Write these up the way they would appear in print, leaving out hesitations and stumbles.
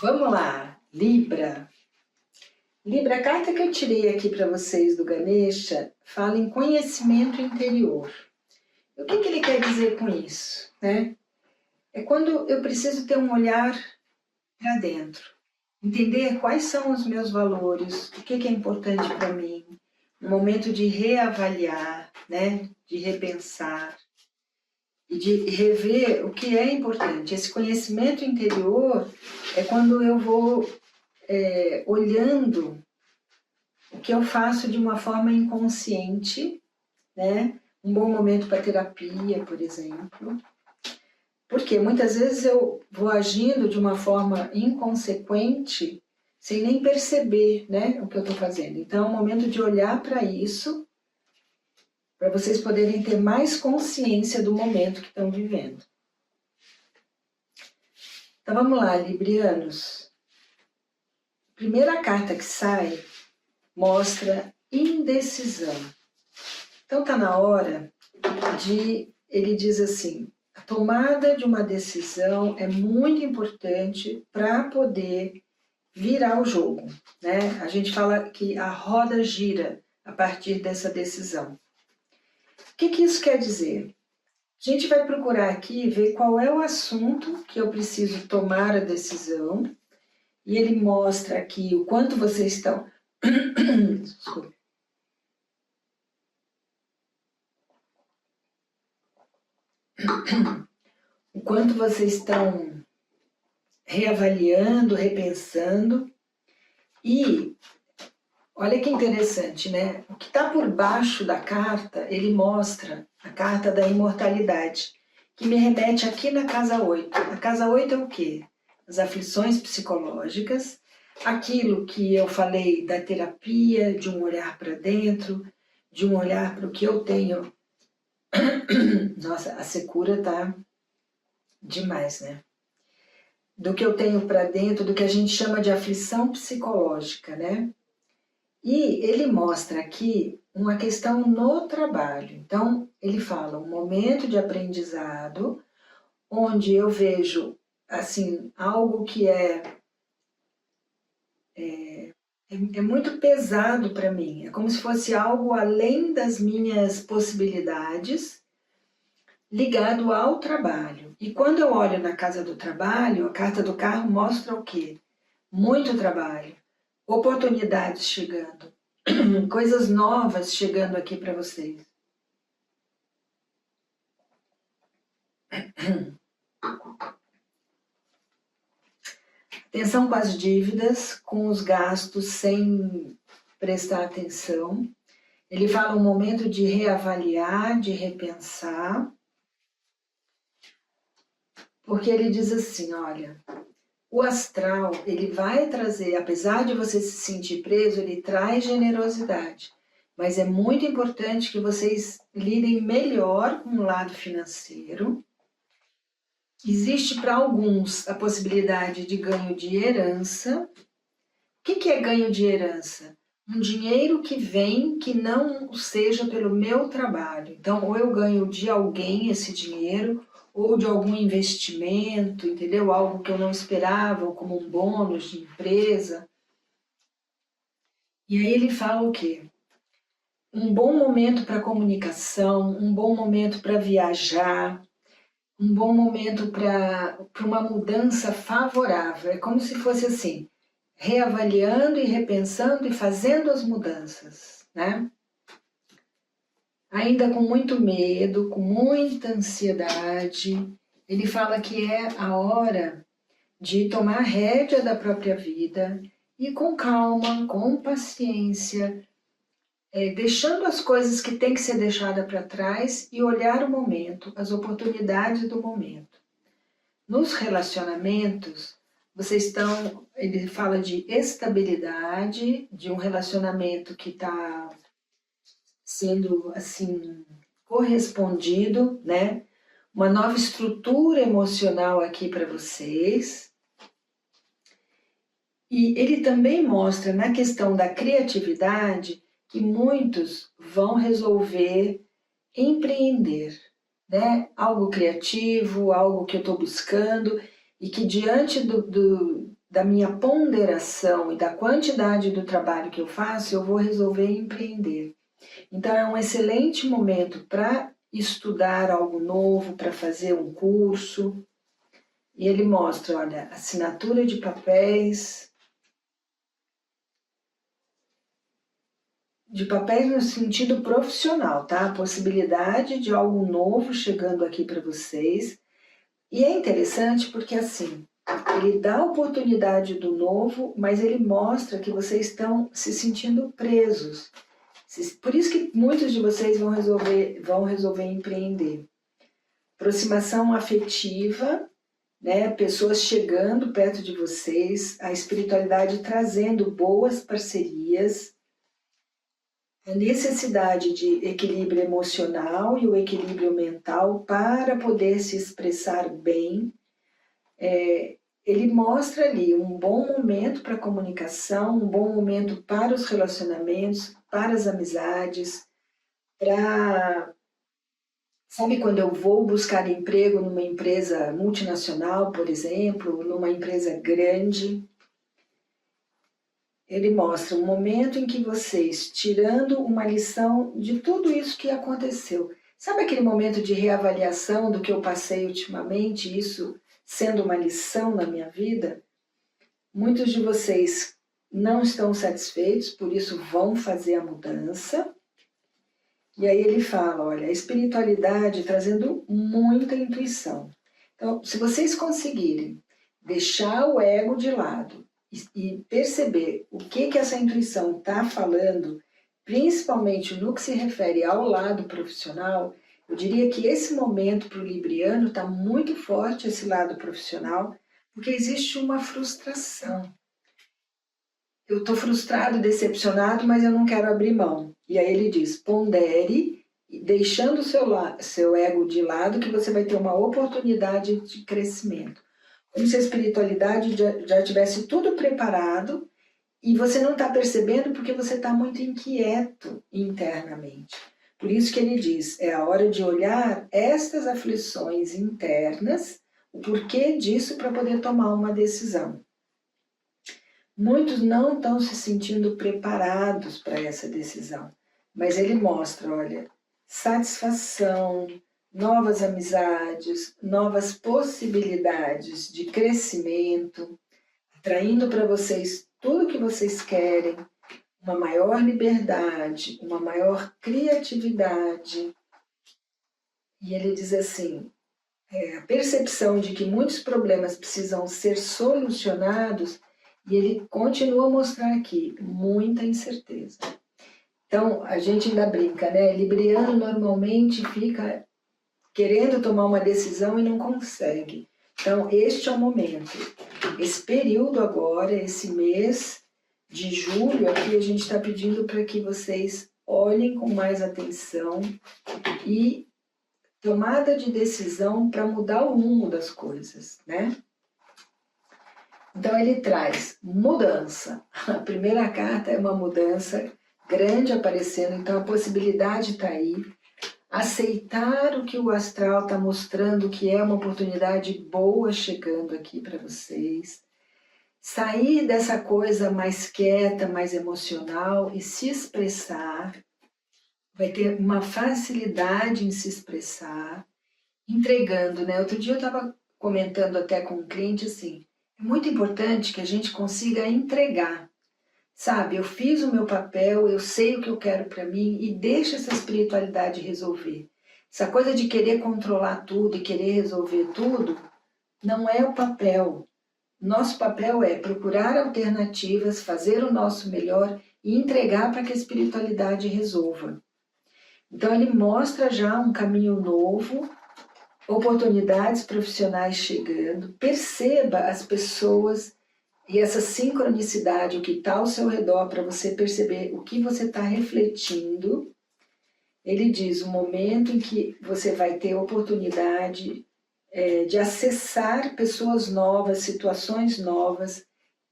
Vamos lá, Libra. Libra, a carta que eu tirei aqui para vocês do Ganesha fala em conhecimento interior. O que ele quer dizer com isso, né? É quando eu preciso ter um olhar para dentro, entender quais são os meus valores, o que é importante para mim, um momento de reavaliar, né? De repensar e de rever o que é importante. Esse conhecimento interior é quando eu vou olhando o que eu faço de uma forma inconsciente, né? Um bom momento para terapia, por exemplo. Porque muitas vezes eu vou agindo de uma forma inconsequente, sem nem perceber, né, o que eu estou fazendo. Então é um momento de olhar para isso, para vocês poderem ter mais consciência do momento que estão vivendo. Então vamos lá, librianos. A primeira carta que sai mostra indecisão. Então está na hora de, ele diz assim, a tomada de uma decisão é muito importante para poder virar o jogo, né? A gente fala que a roda gira a partir dessa decisão. O que isso quer dizer? A gente vai procurar aqui ver qual é o assunto que eu preciso tomar a decisão, e ele mostra aqui o quanto vocês estão... Desculpa. O quanto vocês estão reavaliando, repensando. E olha que interessante, né? O que está por baixo da carta, ele mostra a carta da imortalidade, que me remete aqui na casa 8. A casa 8 é o quê? As aflições psicológicas, aquilo que eu falei da terapia, de um olhar para dentro, de um olhar para o que eu tenho. Nossa, a secura tá demais, né? Do que eu tenho para dentro, do que a gente chama de aflição psicológica, né? E ele mostra aqui uma questão no trabalho. Então, ele fala um momento de aprendizado, onde eu vejo, assim, algo que é muito pesado para mim. É como se fosse algo além das minhas possibilidades, ligado ao trabalho. E quando eu olho na casa do trabalho, a carta do carro mostra o quê? Muito trabalho, oportunidades chegando, coisas novas chegando aqui para vocês. Atenção com as dívidas, com os gastos sem prestar atenção. Ele fala um momento de reavaliar, de repensar, porque ele diz assim, olha, o astral, ele vai trazer, apesar de você se sentir preso, ele traz generosidade, mas é muito importante que vocês lidem melhor com o lado financeiro. Existe para alguns a possibilidade de ganho de herança. O que é ganho de herança? Um dinheiro que vem que não seja pelo meu trabalho. Então, ou eu ganho de alguém esse dinheiro, ou de algum investimento, entendeu? Algo que eu não esperava, ou como um bônus de empresa. E aí ele fala o quê? Um bom momento para comunicação, um bom momento para viajar, um bom momento para uma mudança favorável. É como se fosse assim, reavaliando e repensando e fazendo as mudanças, né? Ainda com muito medo, com muita ansiedade, ele fala que é a hora de tomar a rédea da própria vida e com calma, com paciência, deixando as coisas que têm que ser deixadas para trás e olhar o momento, as oportunidades do momento. Nos relacionamentos, vocês estão, ele fala de estabilidade, de um relacionamento que está sendo, assim, correspondido, né? Uma nova estrutura emocional aqui para vocês. E ele também mostra na questão da criatividade que muitos vão resolver empreender, né? Algo criativo, algo que eu estou buscando e que diante da minha ponderação e da quantidade do trabalho que eu faço, eu vou resolver empreender. Então é um excelente momento para estudar algo novo, para fazer um curso. E ele mostra, olha, assinatura de papéis no sentido profissional, tá? A possibilidade de algo novo chegando aqui para vocês. E é interessante porque, assim, ele dá a oportunidade do novo, mas ele mostra que vocês estão se sentindo presos. Por isso que muitos de vocês vão resolver empreender. Aproximação afetiva, né? Pessoas chegando perto de vocês, a espiritualidade trazendo boas parcerias, a necessidade de equilíbrio emocional e o equilíbrio mental para poder se expressar bem. Ele mostra ali um bom momento para a comunicação, um bom momento para os relacionamentos, para as amizades, para... Sabe quando eu vou buscar emprego numa empresa multinacional, por exemplo, numa empresa grande? Ele mostra um momento em que vocês, tirando uma lição de tudo isso que aconteceu, sabe aquele momento de reavaliação do que eu passei ultimamente, isso sendo uma lição na minha vida? Muitos de vocês não estão satisfeitos, por isso vão fazer a mudança. E aí ele fala, olha, a espiritualidade trazendo muita intuição. Então, se vocês conseguirem deixar o ego de lado e perceber o que essa intuição está falando, principalmente no que se refere ao lado profissional, eu diria que esse momento para o libriano está muito forte, esse lado profissional, porque existe uma frustração. Eu estou frustrado, decepcionado, mas eu não quero abrir mão. E aí ele diz, pondere, deixando o seu ego de lado, que você vai ter uma oportunidade de crescimento. Como se a espiritualidade já tivesse tudo preparado e você não está percebendo porque você está muito inquieto internamente. Por isso que ele diz, é a hora de olhar estas aflições internas, o porquê disso para poder tomar uma decisão. Muitos não estão se sentindo preparados para essa decisão, mas ele mostra, olha, satisfação, novas amizades, novas possibilidades de crescimento, atraindo para vocês tudo o que vocês querem, uma maior liberdade, uma maior criatividade. E ele diz assim, a percepção de que muitos problemas precisam ser solucionados. E ele continua a mostrar aqui muita incerteza. Então, a gente ainda brinca, né? Libriano normalmente fica querendo tomar uma decisão e não consegue. Então, este é o momento. Esse período agora, esse mês de julho, aqui a gente está pedindo para que vocês olhem com mais atenção e tomada de decisão para mudar o rumo das coisas, né? Então ele traz mudança. A primeira carta é uma mudança grande aparecendo, então a possibilidade está aí. Aceitar o que o astral está mostrando que é uma oportunidade boa chegando aqui para vocês. Sair dessa coisa mais quieta, mais emocional e se expressar. Vai ter uma facilidade em se expressar, entregando, né? Outro dia eu estava comentando até com um cliente assim, é muito importante que a gente consiga entregar, sabe? Eu fiz o meu papel, eu sei o que eu quero para mim e deixa essa espiritualidade resolver. Essa coisa de querer controlar tudo e querer resolver tudo, não é o papel. Nosso papel é procurar alternativas, fazer o nosso melhor e entregar para que a espiritualidade resolva. Então ele mostra já um caminho novo, oportunidades profissionais chegando, perceba as pessoas e essa sincronicidade, o que está ao seu redor, para você perceber o que você está refletindo. Ele diz o momento em que você vai ter oportunidade de acessar pessoas novas, situações novas,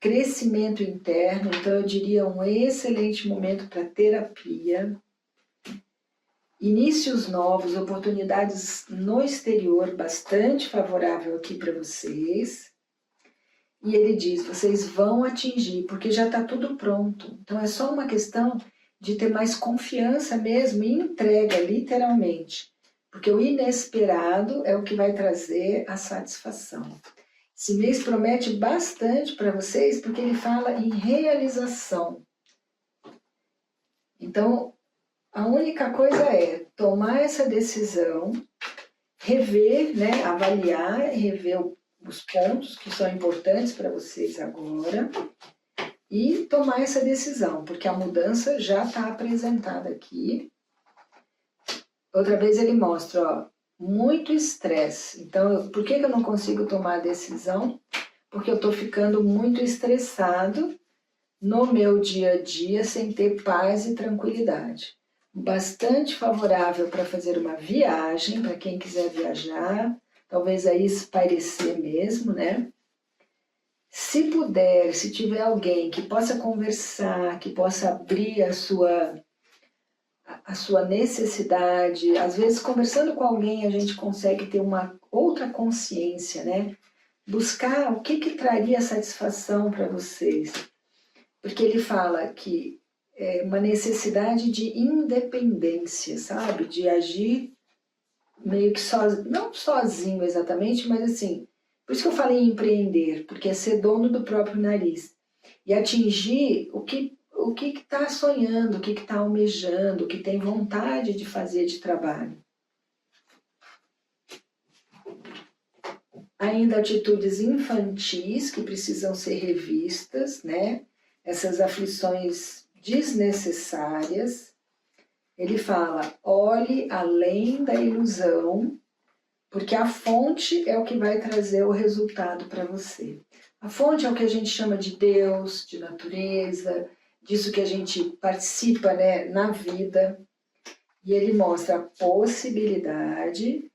crescimento interno, então eu diria um excelente momento para terapia, inícios novos, oportunidades no exterior, bastante favorável aqui para vocês. E ele diz, vocês vão atingir, porque já está tudo pronto. Então é só uma questão de ter mais confiança mesmo e entrega, literalmente. Porque o inesperado é o que vai trazer a satisfação. Esse mês promete bastante para vocês, porque ele fala em realização. Então, a única coisa é tomar essa decisão, rever, né, avaliar, rever os pontos que são importantes para vocês agora e tomar essa decisão, porque a mudança já está apresentada aqui. Outra vez ele mostra, ó, muito estresse. Então, por que eu não consigo tomar a decisão? Porque eu estou ficando muito estressado no meu dia a dia sem ter paz e tranquilidade. Bastante favorável para fazer uma viagem, para quem quiser viajar, talvez aí espairecer mesmo, né? Se puder, se tiver alguém que possa conversar, que possa abrir a sua necessidade, às vezes conversando com alguém a gente consegue ter uma outra consciência, né? Buscar o que traria satisfação para vocês. Porque ele fala que é uma necessidade de independência, sabe? De agir meio que sozinho, não sozinho exatamente, mas assim, por isso que eu falei em empreender, porque é ser dono do próprio nariz e atingir o que está sonhando, o que está almejando, o que tem vontade de fazer de trabalho. Ainda atitudes infantis que precisam ser revistas, né? Essas aflições desnecessárias. Ele fala, olhe além da ilusão, porque a fonte é o que vai trazer o resultado para você. A fonte é o que a gente chama de Deus, de natureza, disso que a gente participa, né, na vida. E ele mostra a possibilidade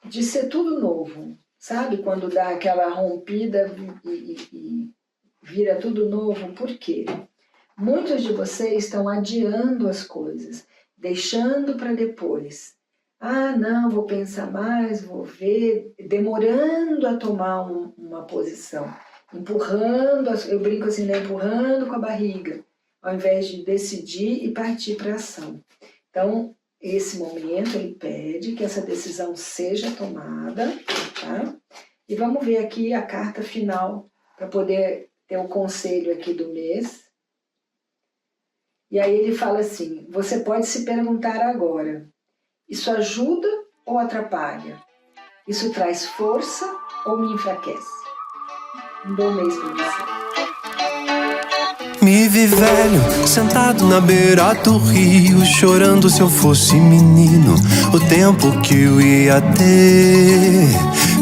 de ser tudo novo. Sabe quando dá aquela rompida e vira tudo novo? Por quê? Muitos de vocês estão adiando as coisas, deixando para depois. Ah, não, vou pensar mais, vou ver, demorando a tomar uma posição, empurrando, eu brinco assim, né, empurrando com a barriga, ao invés de decidir e partir para a ação. Então, esse momento ele pede que essa decisão seja tomada, tá? E vamos ver aqui a carta final para poder ter o conselho aqui do mês. E aí ele fala assim, você pode se perguntar agora, isso ajuda ou atrapalha? Isso traz força ou me enfraquece? Um bom mês para você. Me vi velho, sentado na beira do rio, chorando se eu fosse menino, o tempo que eu ia ter.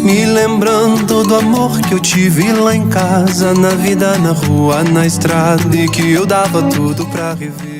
Me lembrando do amor que eu tive lá em casa, na vida, na rua, na estrada, e que eu dava tudo pra rever.